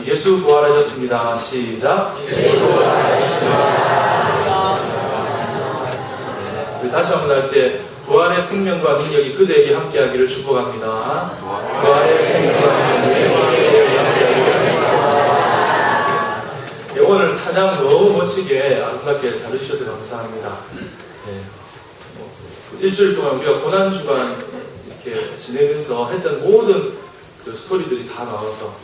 예수 부활하셨습니다. 시작. 예수 부활하셨습니다. 우리 다시 한번 할 때 부활의 생명과 능력이 그대에게 함께하기를 축복합니다. 부활의 생명과 능력이 그대에게 함께하기를 축복합니다. 네, 오늘 찬양 너무 멋지게 아름답게 잘 해주셔서 감사합니다. 네. 일주일 동안 우리가 고난주간 이렇게 지내면서 했던 모든 그 스토리들이 다 나와서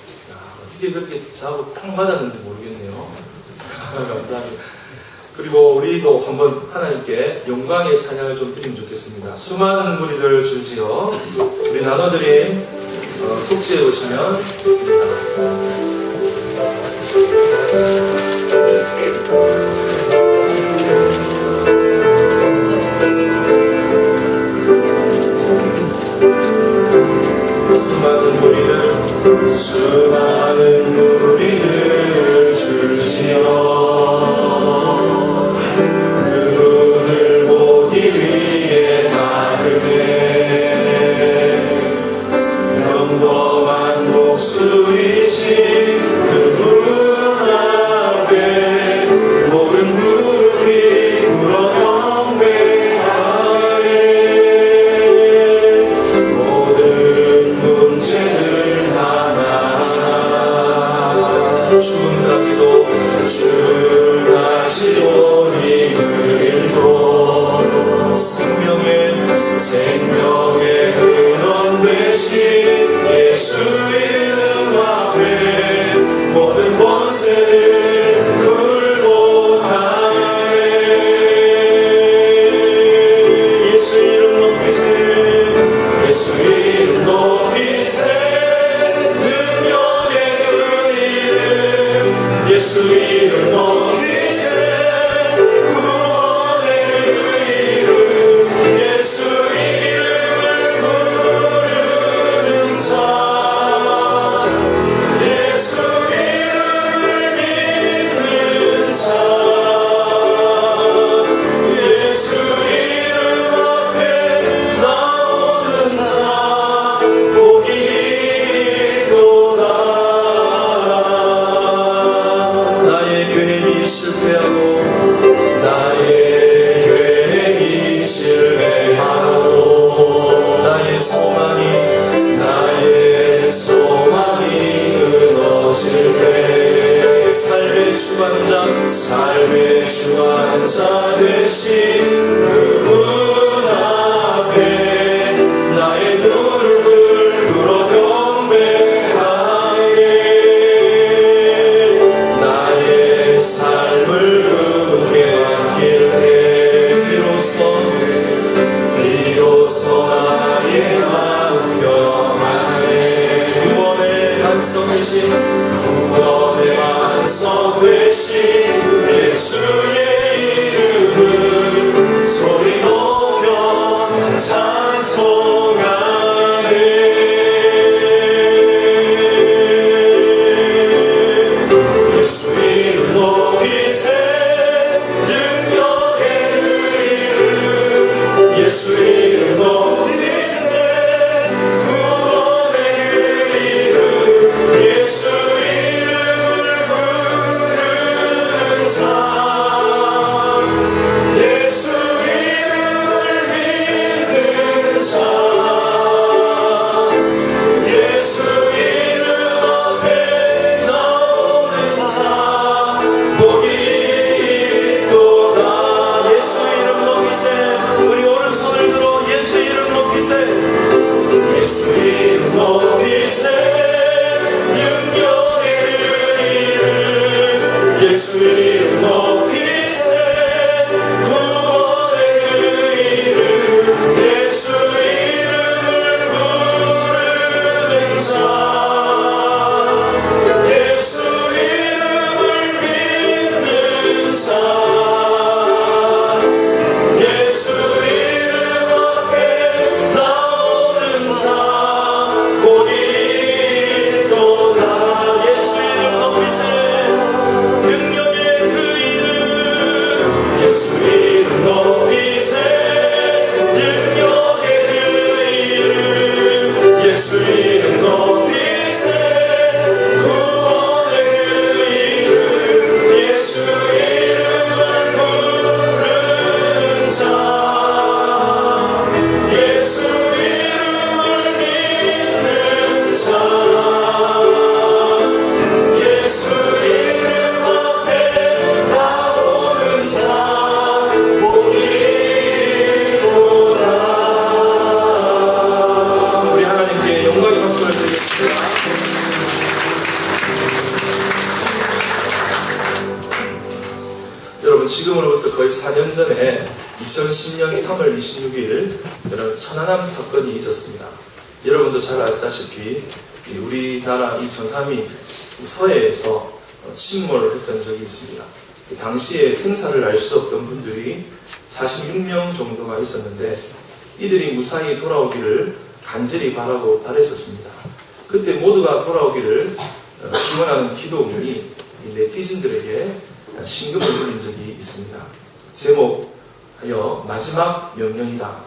어떻게 그렇게 저하고 딱 맞았는지 모르겠네요. 감사합니다. 그리고 우리도 한번 하나님께 영광의 찬양을 좀 드리면 좋겠습니다. 수많은 무리를 줄지어 우리 나눠드린 속죄해 보시면 좋겠습니다. 수많은 무리를 줄지어 그분을 보기 위해 나르네. 평범한 목수이신 그분 앞에 모든 무릎이 꿇어 경배하네. 모든 문제를 춤 같기도 춤하시고 힘을 잃고 생명의 근원 되신 예수 이름 앞에 모든 권세를 굴복하네. 예수 이름 높이세. 예수 이름 높이세. 예수 이름 높이세. 구원의 그 이름. 예수 이름을 부르는 자. 예수 이름을 믿는 자. 예수 이름 앞에 나오는 자. 복이 있도다. 실패하고 나의 계획이 실패하고 나의 소망이 끊어질 때 삶의 주관자 되신 그분 앞에 나의 무릎을 꿇어 경배하네. 나의 삶을 그분께 맡길 때 비로소 나의 마음 평안해. 구원의 반석 되신 예수의 이름을 소리 높여 찬송하네. 예수 이름 높이세. 능력의 그 이름. 예수 이름 높이세. 구원의 그 이름. 예수 이름을 부르는 자. 예수 이름을 믿는 자. 예수 이름 앞에 나오는 자. 지금으로부터 거의 4년 전에 2010년 3월 26일 이런 천안함 사건이 있었습니다. 여러분도 잘 아시다시피 우리나라 이 전함이 서해에서 침몰을 했던 적이 있습니다. 당시에 생사를 알 수 없던 분들이 46명 정도가 있었는데 이들이 무사히 돌아오기를 간절히 바랬었습니다. 그때 모두가 돌아오기를 기원하는 기도문이 네티즌들에게 신금을 울린 적이 있습니다. 제목하여 마지막 명령이다.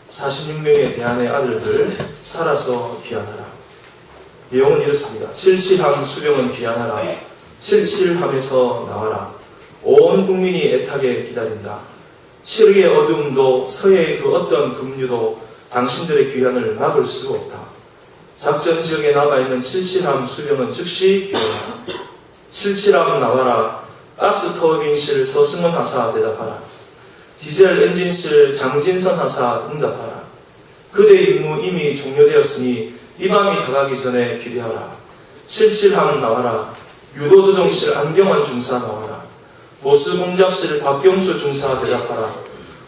46명의 대한의 아들들 살아서 귀환하라. 내용은 이렇습니다. 77함 수령은 귀환하라. 77함에서 나와라. 온 국민이 애타게 기다린다. 7의 어두움도 서해의 그 어떤 급류도 당신들의 귀환을 막을 수 없다. 작전 지역에 남아있는 77함 수령은 즉시 귀환하라. 77함 나와라. 가스 터빈실 서승원 하사 대답하라. 디젤 엔진실 장진선 하사 응답하라. 그대 임무 이미 종료되었으니 이 밤이 다가기 전에 기대하라. 77함 나와라. 유도조정실 안경환 중사 나와라. 보수공작실 박경수 중사 대답하라.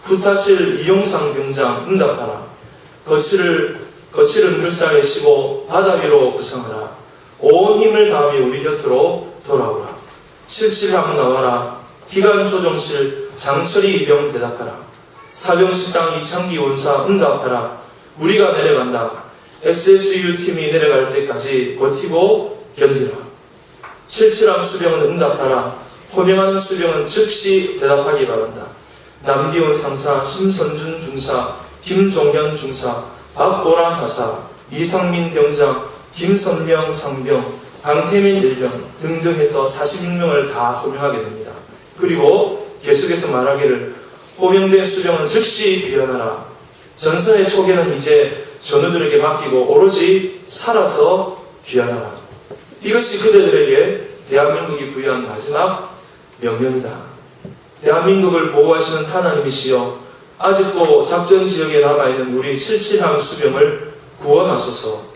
후타실 이용상 병장 응답하라. 거칠은 물살에 쉬고 바다 위로 구성하라. 온 힘을 다하며 우리 곁으로 돌아오라. 77함 나와라. 기관조정실 장철희 이병 대답하라. 사병식당 이창기 원사 응답하라. 우리가 내려간다. SSU-팀이 내려갈 때까지 버티고 견디라. 77함 수병은 응답하라. 호명하는 수병은 즉시 대답하기 바란다. 남기원 상사, 심선준 중사, 김종현 중사, 박보람 하사, 이성민 병장, 김선명 상병, 강태민 일병 등등 해서 46명을 다 호명하게 됩니다. 그리고 계속해서 말하기를 호명된 수령은 즉시 귀환하라. 전선의 초계는 이제 전우들에게 맡기고 오로지 살아서 귀환하라. 이것이 그대들에게 대한민국이 부여한 마지막 명령이다. 대한민국을 보호하시는 하나님이시여 아직도 작전지역에 남아있는 우리 77함 수병을 구원하소서.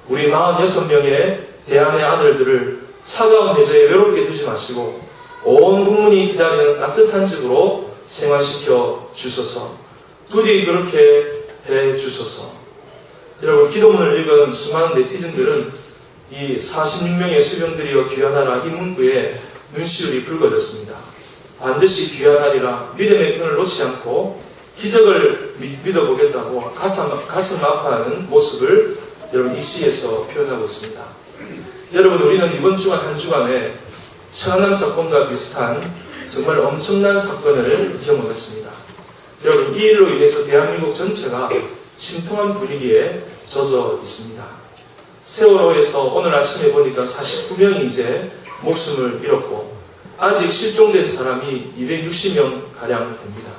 우리 46명의 대한의 아들들을 차가운 대저에 외롭게 두지 마시고 온 국민이 기다리는 따뜻한 집으로 생활시켜 주소서. 부디 그렇게 해 주소서. 여러분, 기도문을 읽은 수많은 네티즌들은 이 46명의 수병들이여 귀환하라 이 문구에 눈시울이 붉어졌습니다. 반드시 귀환하리라 믿음의 끈을 놓지 않고 기적을 믿어보겠다고 가슴 아파하는 모습을 여러분 이 시에서 표현하고 있습니다. 여러분, 우리는 이번 주간 한 주간에 천안함 사건과 비슷한 정말 엄청난 사건을 경험했습니다. 여러분, 이 일로 인해서 대한민국 전체가 심통한 분위기에 젖어 있습니다. 세월호에서 오늘 아침에 보니까 49명이 이제 목숨을 잃었고 아직 실종된 사람이 260명가량 됩니다.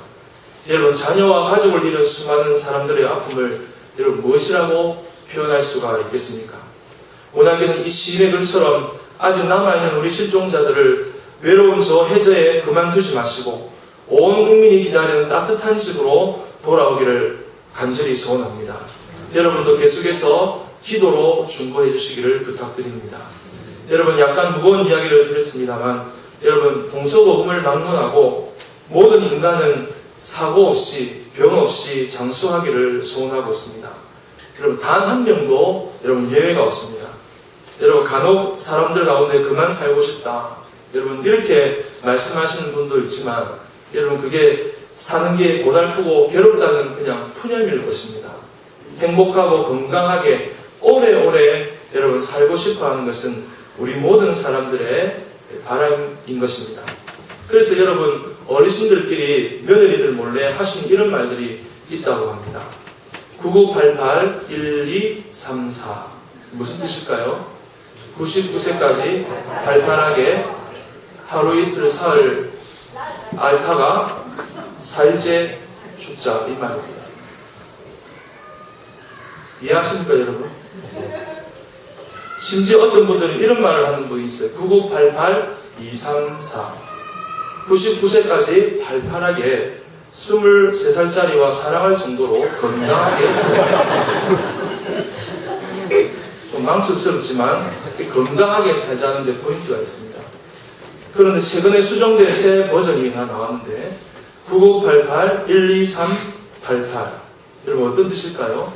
여러분, 자녀와 가족을 잃은 수많은 사람들의 아픔을 여러분 무엇이라고 표현할 수가 있겠습니까? 워낙에는 이 시인의 글처럼 아직 남아있는 우리 실종자들을 외로운 저 해저에 그만두지 마시고 온 국민이 기다리는 따뜻한 집으로 돌아오기를 간절히 소원합니다. 여러분도 계속해서 기도로 중보해 주시기를 부탁드립니다. 여러분, 약간 무거운 이야기를 드렸습니다만 여러분, 동서고금을 막론하고 모든 인간은 사고 없이 병 없이 장수하기를 소원하고 있습니다. 여러분, 단 한 명도 여러분 예외가 없습니다. 여러분, 간혹 사람들 가운데 그만 살고 싶다, 여러분 이렇게 말씀하시는 분도 있지만 여러분, 그게 사는 게 고달프고 괴롭다는 그냥 푸념일 것입니다. 행복하고 건강하게 오래오래 여러분 살고 싶어 하는 것은 우리 모든 사람들의 바람인 것입니다. 그래서 여러분, 어르신들끼리 며느리들 몰래 하신 이런 말들이 있다고 합니다. 9988-1234 무슨 뜻일까요? 99세까지 발판하게 하루 이틀 사흘 앓다가 살제 죽자 이 말입니다. 이해하십니까 여러분? 심지어 어떤 분들은 이런 말을 하는 분이 있어요. 9988-234 99세까지 발판하게 23살짜리와 사랑할 정도로 건강하게 살자. 좀 망설스럽지만 건강하게 살자는 데 포인트가 있습니다. 그런데 최근에 수정된 새 버전이 하나 나왔는데 9988-12388 여러분 어떤 뜻일까요?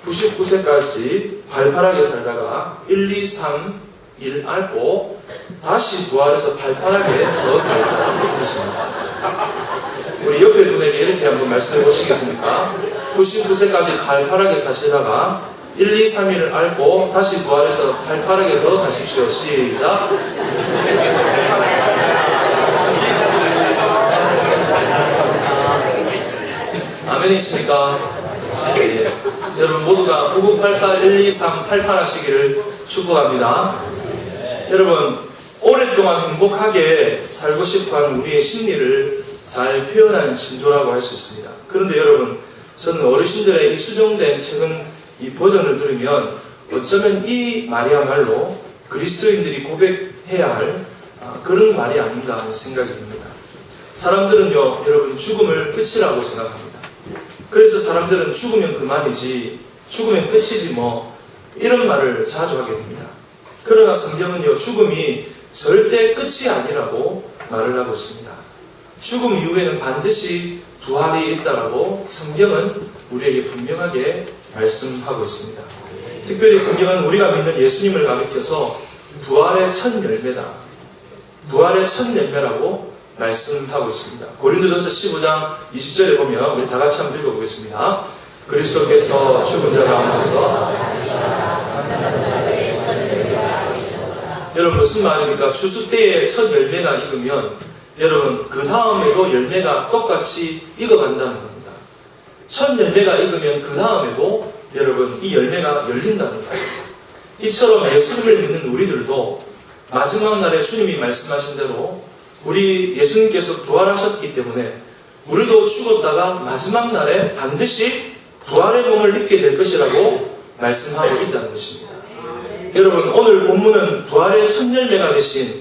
99세까지 발팔하게 살다가 1, 2, 3, 1 앓고 다시 부활해서 발팔하게 더 살 사람이 뜻입니다. 우리 옆에 분에게 이렇게 한번 말씀해 보시겠습니까? 99세까지 발팔하게 사시다가 1, 2, 3일을 앓고 다시 부활해서 발팔하게 더 사십시오. 시작. 아멘이십니까? 예. 여러분 모두가 9988-12388 하시기를 축복합니다. 여러분 오랫동안 행복하게 살고 싶어하는 우리의 심리를 잘 표현한 신조라고 할 수 있습니다. 그런데 여러분 저는 어르신들의 이 수정된 최근 이 버전을 들으면 어쩌면 이 말이야말로 그리스도인들이 고백해야 할 그런 말이 아닌가 하는 생각이 듭니다. 사람들은요 여러분 죽음을 끝이라고 생각합니다. 그래서 사람들은 죽으면 그만이지, 죽으면 끝이지 뭐 이런 말을 자주 하게 됩니다. 그러나 성경은요 죽음이 절대 끝이 아니라고 말을 하고 있습니다. 죽음 이후에는 반드시 부활이 있다라고 성경은 우리에게 분명하게 말씀하고 있습니다. 특별히 성경은 우리가 믿는 예수님을 가리켜서 부활의 첫 열매다, 부활의 첫 열매라고 말씀하고 있습니다. 고린도전서 15장 20절에 보면 우리 다 같이 한번 읽어보겠습니다. 그리스도께서 죽은 자 가운데서 여러분 무슨 말입니까? 추수 때의 첫 열매가 익으면 여러분 그 다음에도 열매가 똑같이 익어간다는 겁니다. 첫 열매가 익으면 그 다음에도 여러분 이 열매가 열린다는 거예요. 이처럼 예수님을 믿는 우리들도 마지막 날에 주님이 말씀하신 대로 우리 예수님께서 부활하셨기 때문에 우리도 죽었다가 마지막 날에 반드시 부활의 몸을 입게 될 것이라고 말씀하고 있다는 것입니다. 여러분 오늘 본문은 부활의 첫 열매가 되신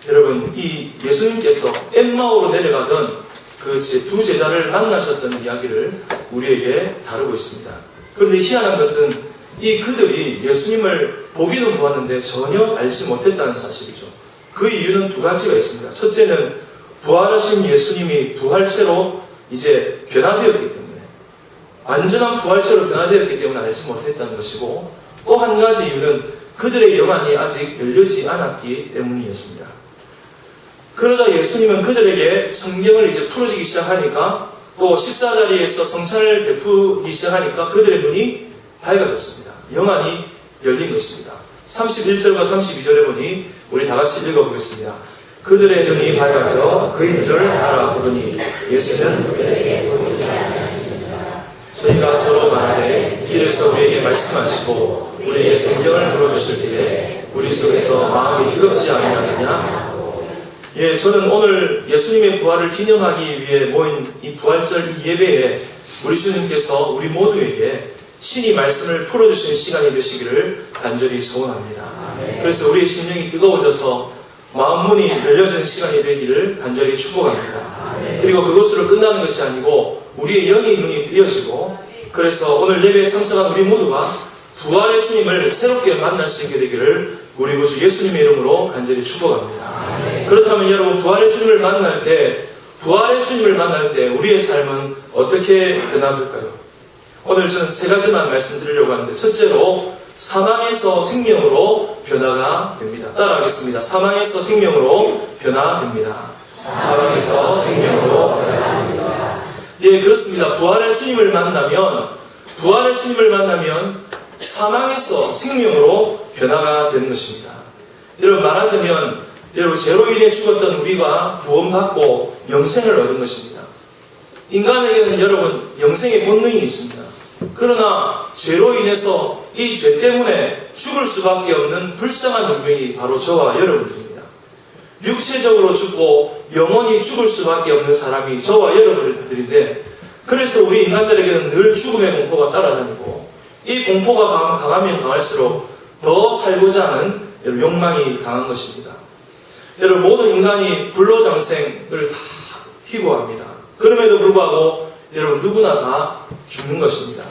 여러분 이 예수님께서 엠마오로 내려가던 그 두 제자를 만나셨던 이야기를 우리에게 다루고 있습니다. 그런데 희한한 것은 이 그들이 예수님을 보기는 보았는데 전혀 알지 못했다는 사실이죠. 그 이유는 두 가지가 있습니다. 첫째는 부활하신 예수님이 부활체로 이제 변화되었기 때문에, 완전한 부활체로 변화되었기 때문에 알지 못했다는 것이고, 또 한 가지 이유는 그들의 영안이 아직 열리지 않았기 때문이었습니다. 그러자 예수님은 그들에게 성경을 이제 풀어주기 시작하니까, 또 식사 자리에서 성찬을 베푸기 시작하니까 그들의 눈이 밝아졌습니다. 영안이 열린 것입니다. 31절과 32절에 보니 우리 다 같이 읽어보겠습니다. 그들의 눈이 밝아져 그인 줄 알아보더니 예수는 저희가 서로 말하되 길에서 우리에게 말씀하시고 우리에게 성경을 풀어주실 때에 우리 속에서 마음이 뜨겁지 아니하느냐. 예, 저는 오늘 예수님의 부활을 기념하기 위해 모인 이 부활절 이 예배에 우리 주님께서 우리 모두에게 친히 말씀을 풀어주시는 시간이 되시기를 간절히 소원합니다. 그래서 우리의 심령이 뜨거워져서 마음문이 열려지는 시간이 되기를 간절히 축복합니다. 그리고 그것으로 끝나는 것이 아니고 우리의 영의 눈이 뜨여지고, 그래서 오늘 예배에 참석한 우리 모두가 부활의 주님을 새롭게 만날 수 있게 되기를 우리 구주 예수님의 이름으로 간절히 축복합니다. 그렇다면 여러분 부활의 주님을 만날 때 우리의 삶은 어떻게 변화될까요? 오늘 저는 세 가지만 말씀드리려고 하는데, 첫째로 사망에서 생명으로 변화가 됩니다. 따라하겠습니다. 사망에서 생명으로 변화됩니다. 사망에서 생명으로 변화됩니다. 예, 그렇습니다. 부활의 주님을 만나면 사망에서 생명으로 변화가 되는 것입니다. 여러분 말하자면 여러분 죄로 인해 죽었던 우리가 구원받고 영생을 얻은 것입니다. 인간에게는 여러분 영생의 본능이 있습니다. 그러나 죄로 인해서 이 죄 때문에 죽을 수밖에 없는 불쌍한 운명이 바로 저와 여러분들입니다. 육체적으로 죽고 영원히 죽을 수밖에 없는 사람이 저와 여러분들인데, 그래서 우리 인간들에게는 늘 죽음의 공포가 따라다니고, 이 공포가 강하면 강할수록 더 살고자 하는 욕망이 강한 것입니다. 여러분 모든 인간이 불로장생을 다 희고합니다. 그럼에도 불구하고 여러분 누구나 다 죽는 것입니다.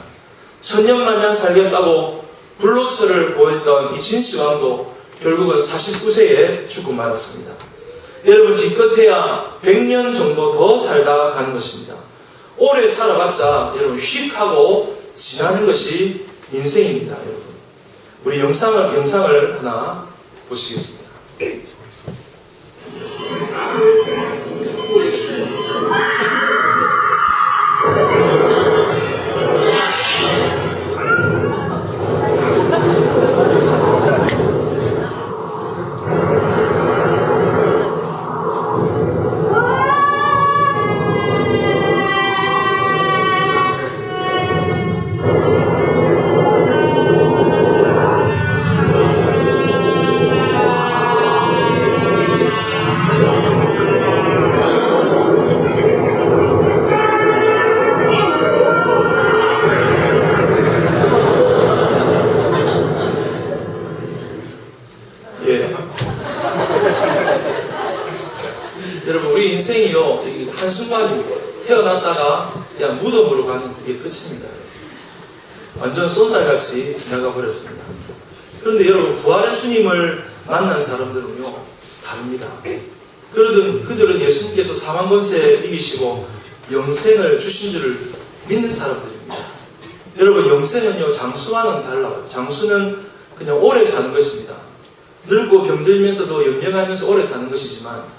천년만년 살겠다고 불로처를 보였던 이 진시황도 결국은 49세에 죽음받았습니다. 여러분, 기껏해야 100년 정도 더 살다 가는 것입니다. 오래 살아봤자 여러분 휙 하고 지나는 것이 인생입니다. 여러분, 우리 영상을 하나 보시겠습니다. 여러분, 우리 인생이요, 한순간입니다. 태어났다가 그냥 무덤으로 가는 그게 끝입니다. 완전 쏜살같이 지나가 버렸습니다. 그런데 여러분, 부활의 주님을 만난 사람들은요, 다릅니다. 그들은 예수님께서 사망 권세 이기시고 영생을 주신 줄을 믿는 사람들입니다. 여러분, 영생은요, 장수와는 달라요. 장수는 그냥 오래 사는 것입니다. 늙고 병들면서도 영영하면서 오래 사는 것이지만,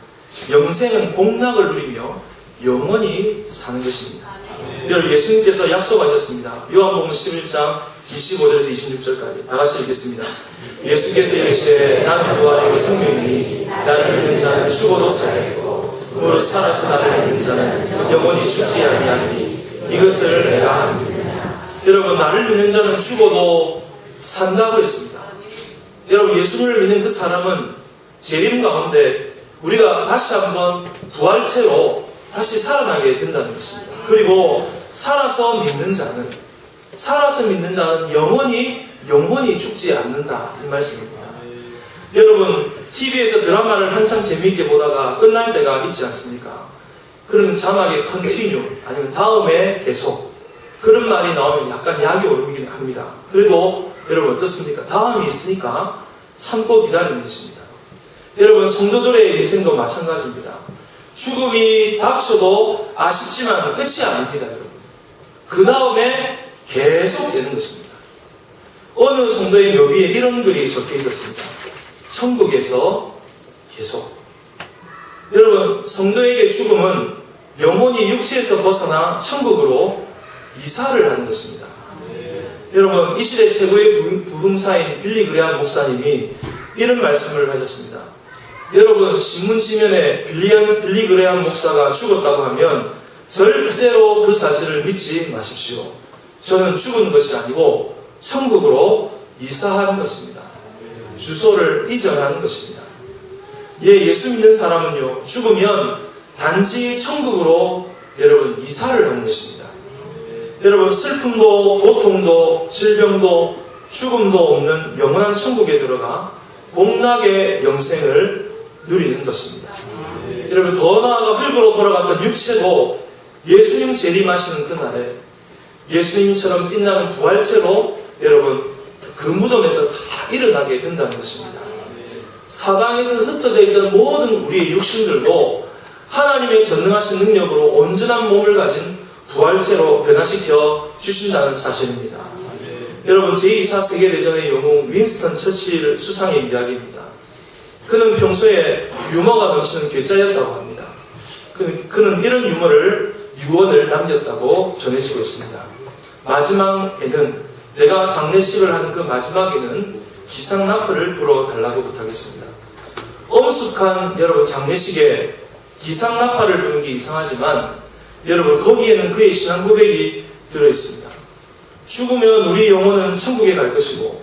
영생은 복락을 누리며 영원히 사는 것입니다. 여러분, 예수님께서 약속하셨습니다. 요한복음 11장 25절에서 26절까지 다 같이 읽겠습니다. 예수께서 이르시되 나는 부활이고 생명이니 나를 믿는 자는 죽어도 살겠고 무릇 살아서 나를 믿는 자는 영원히 죽지 아니하리니 이것을 내가 믿느냐. 여러분, 나를 믿는 자는 죽어도 산다고 했습니다. 여러분, 예수님을 믿는 그 사람은 재림 가운데 우리가 다시 한번 부활체로 다시 살아나게 된다는 것입니다. 그리고 살아서 믿는 자는 영원히 죽지 않는다, 이 말씀입니다. 여러분, TV에서 드라마를 한참 재미있게 보다가 끝날 때가 있지 않습니까? 그러면 자막에 컨티뉴 아니면 다음에 계속 그런 말이 나오면 약간 약이 오르긴 합니다. 그래도 여러분 어떻습니까? 다음이 있으니까 참고 기다리는 것입니다. 여러분, 성도들의 인생도 마찬가지입니다. 죽음이 닥쳐도 아쉽지만 끝이 아닙니다. 여러분, 그 다음에 계속 되는 것입니다. 어느 성도의 묘비에 이런 글이 적혀 있었습니다. 천국에서 계속. 여러분, 성도에게 죽음은 영혼이 육체에서 벗어나 천국으로 이사를 하는 것입니다. 여러분, 이 시대 최고의 부흥사인 빌리 그레함 목사님이 이런 말씀을 하셨습니다. 여러분, 신문지면에 빌리 그레함 목사가 죽었다고 하면 절대로 그 사실을 믿지 마십시오. 저는 죽은 것이 아니고 천국으로 이사하는 것입니다. 주소를 이전하는 것입니다. 예수 믿는 사람은요, 죽으면 단지 천국으로 여러분 이사를 하는 것입니다. 여러분, 슬픔도 고통도 질병도 죽음도 없는 영원한 천국에 들어가 복락의 영생을 누리는 것입니다. 여러분, 더 나아가 흙으로 돌아갔던 육체도 예수님 재림하시는 그날에 예수님처럼 빛나는 부활체로 여러분 그 무덤에서 다 일어나게 된다는 것입니다. 사방에서 흩어져 있던 모든 우리의 육신들도 하나님의 전능하신 능력으로 온전한 몸을 가진 부활체로 변화시켜 주신다는 사실입니다. 여러분, 제2차 세계대전의 영웅 윈스턴 처칠 수상의 이야기입니다. 그는 평소에 유머가 넘치는 괴짜였다고 합니다. 그는 이런 유언을 남겼다고 전해지고 있습니다. 마지막에는, 내가 장례식을 하는 그 마지막에는 기상나팔을 불어달라고 부탁했습니다. 엄숙한 여러분 장례식에 기상나팔을 부는 게 이상하지만 여러분, 거기에는 그의 신앙 고백이 들어있습니다. 죽으면 우리 영혼은 천국에 갈 것이고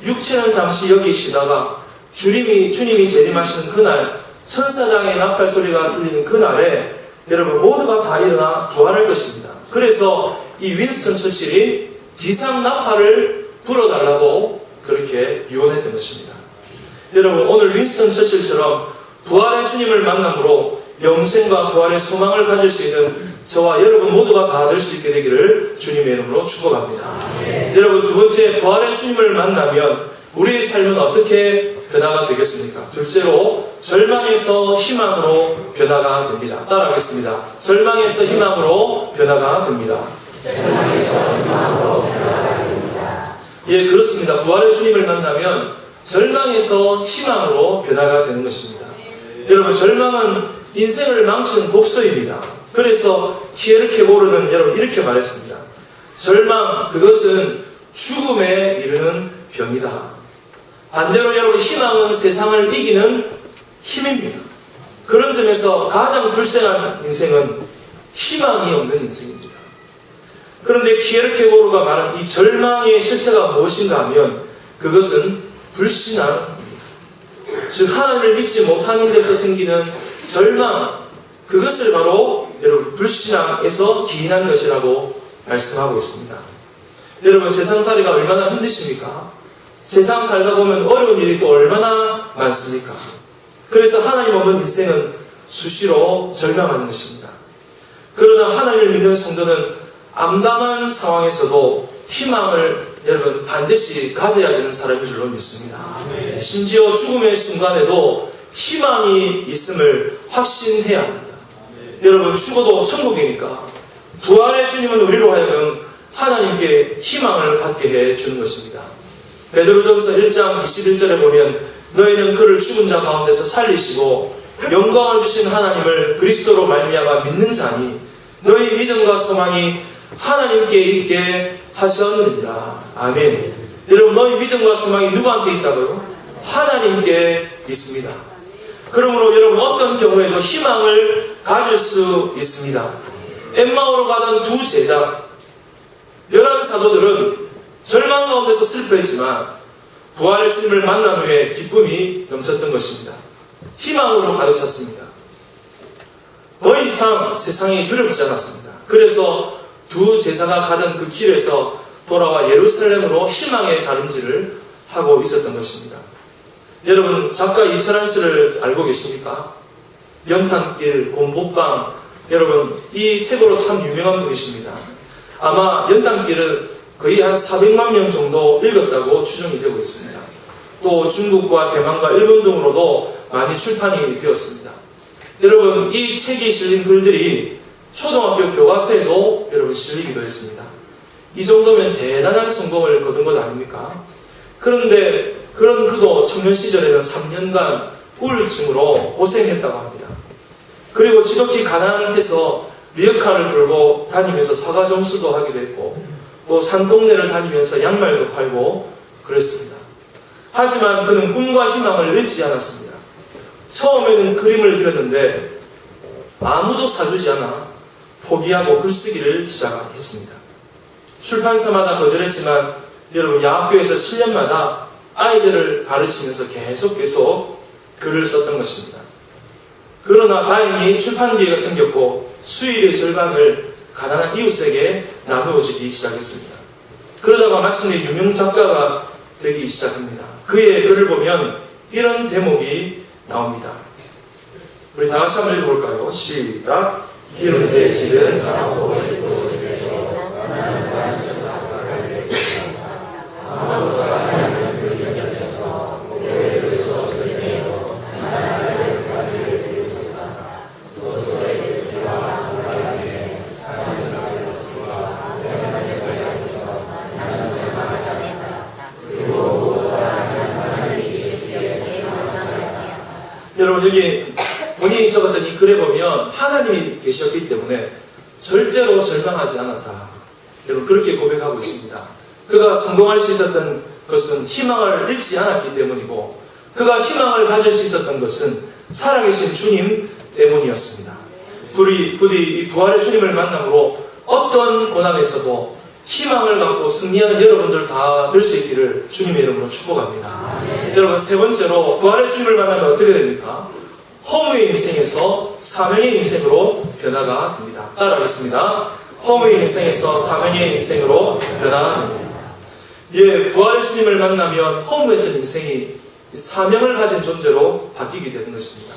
육체는 잠시 여기 쉬다가 주님이 재림하시는 그날, 천사장의 나팔 소리가 들리는 그날에 여러분 모두가 다 일어나 부활할 것입니다. 그래서 이 윈스턴 처칠이 기상나팔을 불어달라고 그렇게 유언했던 것입니다. 여러분, 오늘 윈스턴 처칠처럼 부활의 주님을 만남으로 영생과 부활의 소망을 가질 수 있는 저와 여러분 모두가 다 될 수 있게 되기를 주님의 이름으로 축복합니다. 여러분, 두 번째, 부활의 주님을 만나면 우리의 삶은 어떻게 변화가 되겠습니까? 둘째로 절망에서 희망으로 변화가 됩니다. 따라하겠습니다. 절망에서 희망으로 변화가 됩니다. 예, 그렇습니다. 부활의 주님을 만나면 절망에서 희망으로 변화가 되는 것입니다. 여러분, 절망은 인생을 망치는 독소입니다. 그래서 키에르케고르는 여러분 이렇게 말했습니다. 절망, 그것은 죽음에 이르는 병이다. 반대로 여러분, 희망은 세상을 이기는 힘입니다. 그런 점에서 가장 불쌍한 인생은 희망이 없는 인생입니다. 그런데 키에르케고르가 말한 이 절망의 실체가 무엇인가 하면 그것은 불신앙입니다. 즉 하나님을 믿지 못하는 데서 생기는 절망, 그것을 바로 여러분 불신앙에서 기인한 것이라고 말씀하고 있습니다. 여러분, 세상살이가 얼마나 힘드십니까? 세상 살다 보면 어려운 일이 또 얼마나 많습니까? 그래서 하나님 없는 인생은 수시로 절망하는 것입니다. 그러나 하나님을 믿는 성도는 암담한 상황에서도 희망을 여러분 반드시 가져야 되는 사람인 줄로 믿습니다. 심지어 죽음의 순간에도 희망이 있음을 확신해야 합니다. 여러분, 죽어도 천국이니까 부활의 주님은 우리로 하여금 하나님께 희망을 갖게 해주는 것입니다. 베드로전서 1장 21절에 보면 너희는 그를 죽은 자 가운데서 살리시고 영광을 주신 하나님을 그리스도로 말미암아 믿는 자니 너희 믿음과 소망이 하나님께 있게 하셨느니라. 아멘. 여러분, 너희 믿음과 소망이 누구한테 있다고요? 하나님께 있습니다. 그러므로 여러분, 어떤 경우에도 희망을 가질 수 있습니다. 엠마오로 가던 두 제자, 11사도들은 절망 가운데서 슬퍼했지만 부활의 주님을 만난 후에 기쁨이 넘쳤던 것입니다. 희망으로 가득 찼습니다. 더 이상 세상이 두렵지 않았습니다. 그래서 두 제자가 가던 그 길에서 돌아와 예루살렘으로 희망의 다름질을 하고 있었던 것입니다. 여러분, 작가 이철환 씨를 알고 계십니까? 연탄길, 곰복방, 여러분 이 책으로 참 유명한 분이십니다. 아마 연탄길은 거의 한 400만 명 정도 읽었다고 추정이 되고 있습니다. 또 중국과 대만과 일본 등으로도 많이 출판이 되었습니다. 여러분, 이 책이 실린 글들이 초등학교 교과서에도 여러분 실리기도 했습니다. 이 정도면 대단한 성공을 거둔 것 아닙니까? 그런데 그런 그도 청년 시절에는 3년간 우울증으로 고생했다고 합니다. 그리고 지독히 가난해서 리어카를 끌고 다니면서 사과 점수도 하기도 했고 또 산동네를 다니면서 양말도 팔고 그랬습니다. 하지만 그는 꿈과 희망을 잃지 않았습니다. 처음에는 그림을 그렸는데 아무도 사주지 않아 포기하고 글쓰기를 시작했습니다. 출판사마다 거절했지만 여러분, 야학교에서 7년마다 아이들을 가르치면서 계속 글을 썼던 것입니다. 그러나 다행히 출판 기회가 생겼고 수입의 절반을 가난한 이웃에게 나누어지기 시작했습니다. 그러다가 마침내 유명 작가가 되기 시작합니다. 그의 글을 보면 이런 대목이 나옵니다. 우리 다 같이 한번 읽어볼까요? 시작. 기름의 질은 여러분, 여기 본인이 적었던 이 글에 보면 하나님이 계셨기 때문에 절대로 절망하지 않았다. 여러분, 그렇게 고백하고 있습니다. 그가 성공할 수 있었던 것은 희망을 잃지 않았기 때문이고 그가 희망을 가질 수 있었던 것은 살아계신 주님 때문이었습니다. 부디 이 부활의 주님을 만남으로 어떤 고난에서도 희망을 갖고 승리하는 여러분들 다 될 수 있기를 주님의 이름으로 축복합니다. 여러분, 세 번째로 부활의 주님을 만나면 어떻게 됩니까? 허무의 인생에서 사명의 인생으로 변화가 됩니다. 따라하겠습니다. 허무의 인생에서 사명의 인생으로 변화가 됩니다. 예, 부활의 주님을 만나면 허무했던 인생이 사명을 가진 존재로 바뀌게 되는 것입니다.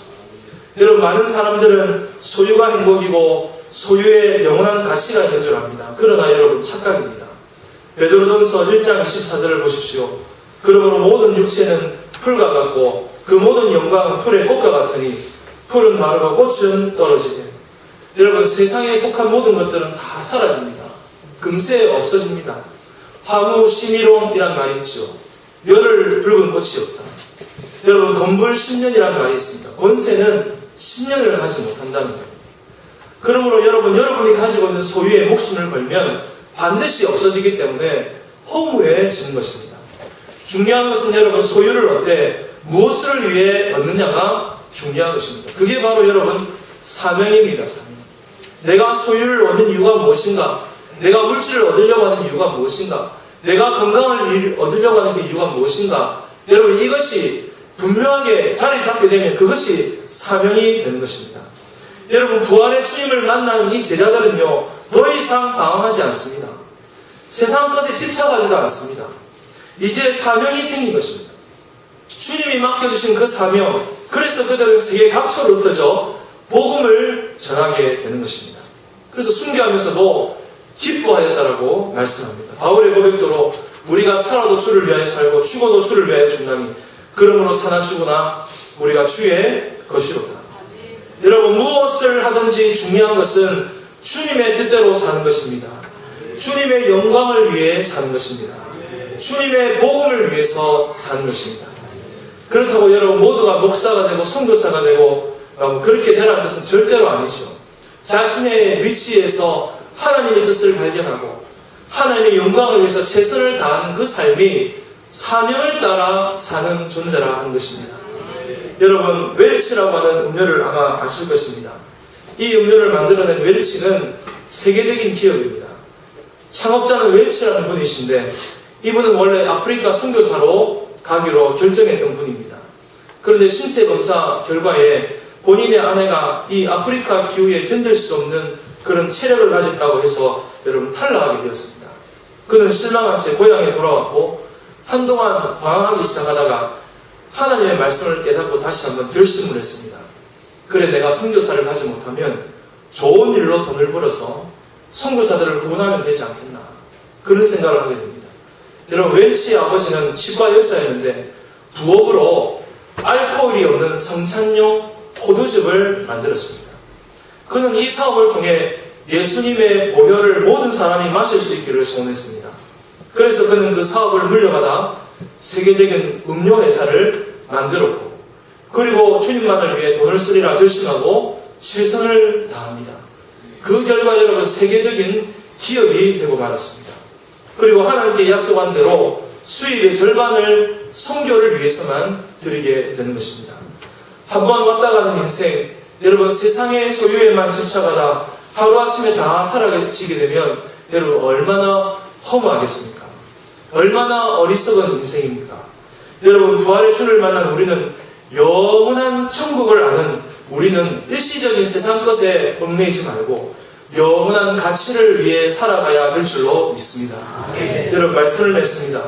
여러분, 많은 사람들은 소유가 행복이고 소유에 영원한 가치가 있는 줄 압니다. 그러나 여러분, 착각입니다. 베드로전서 1장 24절을 보십시오. 그러므로 모든 육체는 풀과 같고 그 모든 영광은 풀의 꽃과 같으니 풀은 마르고 꽃은 떨어지되. 여러분, 세상에 속한 모든 것들은 다 사라집니다. 금세 없어집니다. 화무 심이롱이란 말이 있죠. 열흘 붉은 꽃이 없다. 여러분, 건불 10년이라는 말이 있습니다. 권세는 10년을 가지 못한다는 겁니다. 그러므로 여러분이 가지고 있는 소유에 목숨을 걸면 반드시 없어지기 때문에 허무해 지는 것입니다. 중요한 것은 여러분, 소유를 얻되 무엇을 위해 얻느냐가 중요한 것입니다. 그게 바로 여러분 사명입니다. 사명. 내가 소유를 얻는 이유가 무엇인가? 내가 물질을 얻으려고 하는 이유가 무엇인가? 내가 건강을 얻으려고 하는 그 이유가 무엇인가? 여러분, 이것이 분명하게 자리 잡게 되면 그것이 사명이 되는 것입니다. 여러분, 부활의 주님을 만난 이 제자들은요, 더 이상 방황하지 않습니다. 세상 것에 집착하지도 않습니다. 이제 사명이 생긴 것입니다. 주님이 맡겨주신 그 사명, 그래서 그들은 세계 각처로 흩어져 복음을 전하게 되는 것입니다. 그래서 순교하면서도 기뻐하였다라고 말씀합니다. 바울의 고백대로 우리가 살아도 주를 위하여 살고 죽어도 주를 위하여 죽나니 그러므로 사나 죽으나 우리가 주의 것이로다. 여러분, 무엇을 하든지 중요한 것은 주님의 뜻대로 사는 것입니다. 주님의 영광을 위해 사는 것입니다. 주님의 복음을 위해서 사는 것입니다. 그렇다고 여러분 모두가 목사가 되고 선교사가 되고 그렇게 되라는 것은 절대로 아니죠. 자신의 위치에서 하나님의 뜻을 발견하고 하나님의 영광을 위해서 최선을 다하는 그 삶이 사명을 따라 사는 존재라 하는 것입니다. 여러분, 웰치라고 하는 음료를 아마 아실 것입니다. 이 음료를 만들어낸 웰치는 세계적인 기업입니다. 창업자는 웰치라는 분이신데 이분은 원래 아프리카 선교사로 가기로 결정했던 분입니다. 그런데 신체 검사 결과에 본인의 아내가 이 아프리카 기후에 견딜 수 없는 그런 체력을 가졌다고 해서 여러분 탈락하게 되었습니다. 그는 실망한 채 고향에 돌아왔고 한동안 방황하기 시작하다가 하나님의 말씀을 깨닫고 다시 한번 결심을 했습니다. 그래, 내가 선교사를 하지 못하면 좋은 일로 돈을 벌어서 선교사들을 구원하면 되지 않겠나, 그런 생각을 하게 됩니다. 여러분, 웰치의 아버지는 치과 의사였는데 부업으로 알코올이 없는 성찬용 포도즙을 만들었습니다. 그는 이 사업을 통해 예수님의 보혈을 모든 사람이 마실 수 있기를 소원했습니다. 그래서 그는 그 사업을 물려받아 세계적인 음료 회사를 만들었고, 그리고 주님만을 위해 돈을 쓰리라 결심하고 최선을 다합니다. 그 결과 여러분 세계적인 기업이 되고 말았습니다. 그리고 하나님께 약속한 대로 수입의 절반을 선교를 위해서만 드리게 되는 것입니다. 한번 왔다 가는 인생, 여러분 세상의 소유에만 집착하다 하루아침에 다 사라지게 되면 여러분 얼마나 허무하겠습니까? 얼마나 어리석은 인생입니까? 여러분, 부활의 주를 만난 우리는 영원한 천국을 아는, 우리는 일시적인 세상 것에 얽매이지 말고 영원한 가치를 위해 살아가야 될 줄로 믿습니다. 여러분, 말씀을 맺습니다.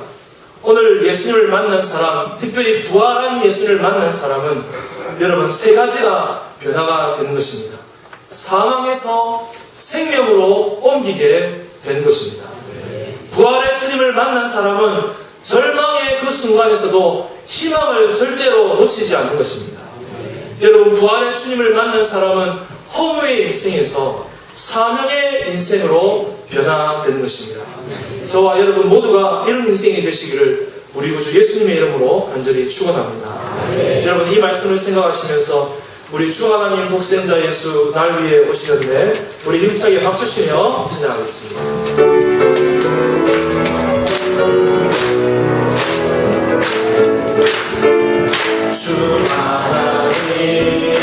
오늘 예수님을 만난 사람, 특별히 부활한 예수님을 만난 사람은 여러분 세 가지가 변화가 되는 것입니다. 사망에서 생명으로 옮기게 되는 것입니다. 부활의 주님을 만난 사람은 절망의 그 순간에서도 희망을 절대로 놓치지 않는 것입니다. 여러분, 부활의 주님을 만난 사람은 허무의 인생에서 사명의 인생으로 변화되는 것입니다. 저와 여러분 모두가 이런 인생이 되시기를 우리 구주 예수님의 이름으로 간절히 축원합니다. 여러분, 이 말씀을 생각하시면서 우리 주 하나님 독생자 예수 날 위해 오시는데 우리 힘차게 박수 치며 찬양하겠습니다. 주 하나님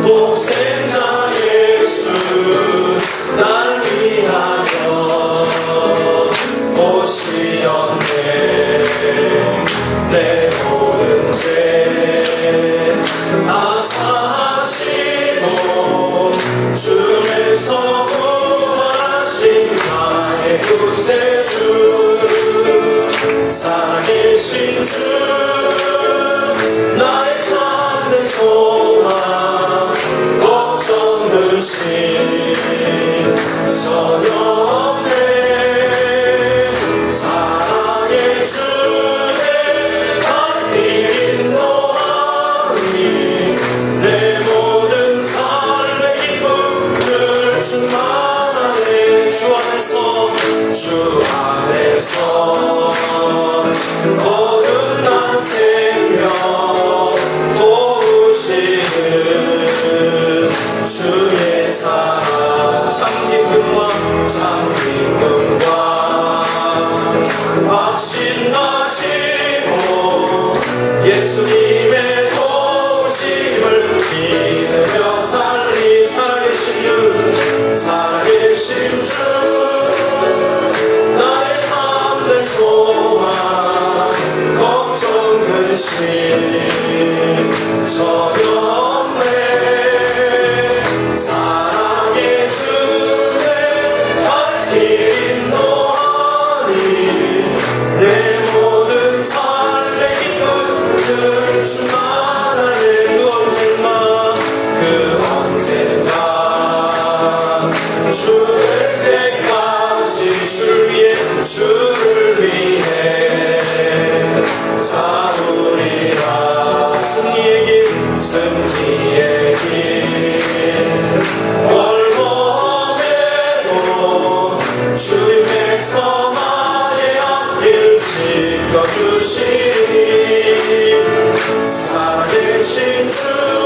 독생자 예수 날 위하여 오시었네. 내 모든 죄 다 사하시고 주에서 구하신 나의 구세주 살아계신 주 나의 참된 소망 걱정 드신 전혀 없네. 사랑의 주의 갈 길 주 안에서 거듭난 생명 도우시는 주의 사랑 참 기쁨과 확신 가지고 예수님의 도우심을 믿으며 살아계신 주 나의 삶의 소망 걱정 근심 전혀 없네 사랑의 주의 발길 인도하니 내 모든 삶의 기쁨들 주만 알네 그 언젠가 주를 때까지 주를 위해 싸우리라 승리의 길 멀고함에도 주님께서 나의 앞길 지켜주시니 살아계신 주